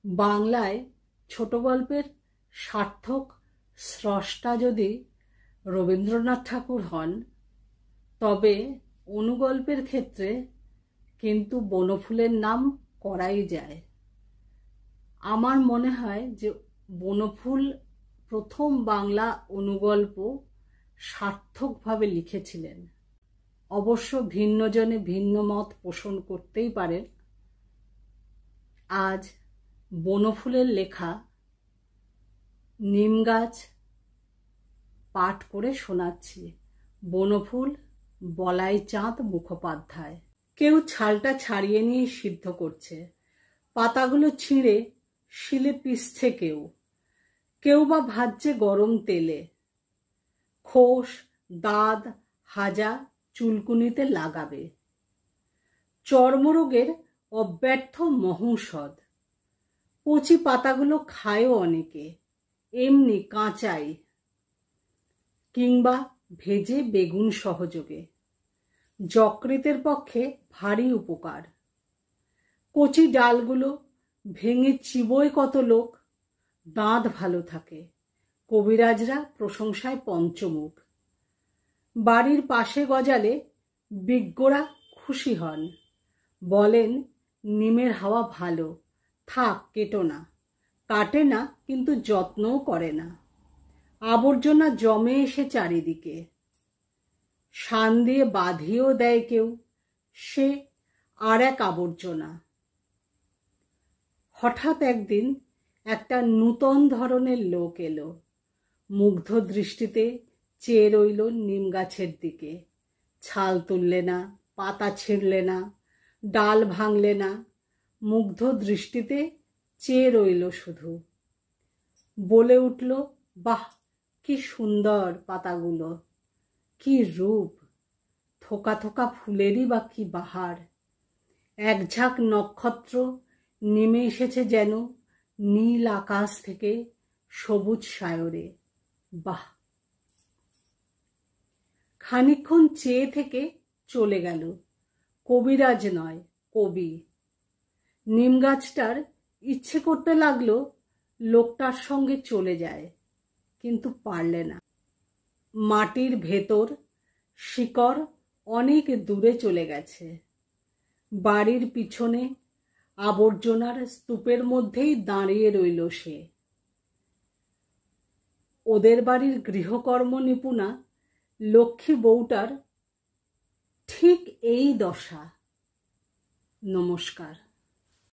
বাংলায় ছোট গল্পের সার্থক স্রষ্টা যদি রবীন্দ্রনাথ ঠাকুর হন, তবে অনুগল্পের ক্ষেত্রে কিন্তু বনফুলের নাম করাই যায়। আমার মনে হয় যে বনফুল প্রথম বাংলা অনুগল্প সার্থকভাবে লিখেছিলেন। অবশ্য ভিন্নজনে ভিন্ন মত পোষণ করতেই পারেন। আজ বনফুলের লেখা নিম গাছ পাঠ করে শোনাচ্ছি। বনফুল বলাই চাঁদ মুখোপাধ্যায়। কেউ ছালটা ছাড়িয়ে নিয়ে সিদ্ধ করছে, পাতাগুলো ছিঁড়ে শিলে পিষছে, কেউ বা ভাজছে গরম তেলে। খোস, দাঁত, হাজা চুলকুনিতে লাগাবে। চর্মরোগের অব্যর্থ মহৌষধ। কচি পাতাগুলো খায়ও অনেকে, এমনি কাঁচাই, কিংবা ভেজে বেগুন সহযোগে। যকৃতের পক্ষে ভারী উপকার। কচি ডালগুলো ভেঙে চিবোয় কত লোক, দাঁত ভালো থাকে। কবিরাজরা প্রশংসায় পঞ্চমুখ। বাড়ির পাশে গজালে বিজ্ঞরা খুশি হন, বলেন নিমের হাওয়া ভালো, থাক কেটো না। কাটে না, কিন্তু যত্নও করে না। আবর্জনা জমে এসে চারিদিকে, শান দিয়ে বাঁধিয়েও দেয় কেউ, সে আর এক আবর্জনা। হঠাৎ একদিন একটা নূতন ধরনের লোক এলো, মুগ্ধ দৃষ্টিতে চেয়ে রইল নিম গাছের দিকে। ছাল তুললে না, পাতা ছিঁড়লে না, ডাল ভাঙলে না, মুগ্ধ দৃষ্টিতে চেয়ে রইল শুধু। বলে উঠল, বাহ, কি সুন্দর পাতাগুলো, কি রূপ, থোকা থোকা ফুলেরই বা কি বাহার। এক ঝাঁক নক্ষত্র নেমে এসেছে যেন নীল আকাশ থেকে সবুজ সায়রে। বাহ। খানিকক্ষণ চেয়ে থেকে চলে গেল। কবিরাজ নয়, কবি। নিম গাছটার ইচ্ছে করতে লাগলো লোকটার সঙ্গে চলে যায়, কিন্তু পারলে না। মাটির ভেতর শিকড় অনেক দূরে চলে গেছে। বাড়ির পিছনে আবর্জনার স্তূপের মধ্যেই দাঁড়িয়ে রইল সে। ওদের বাড়ির গৃহকর্ম নিপুণা লক্ষ্মী বউটার ঠিক এই দশা। নমস্কার।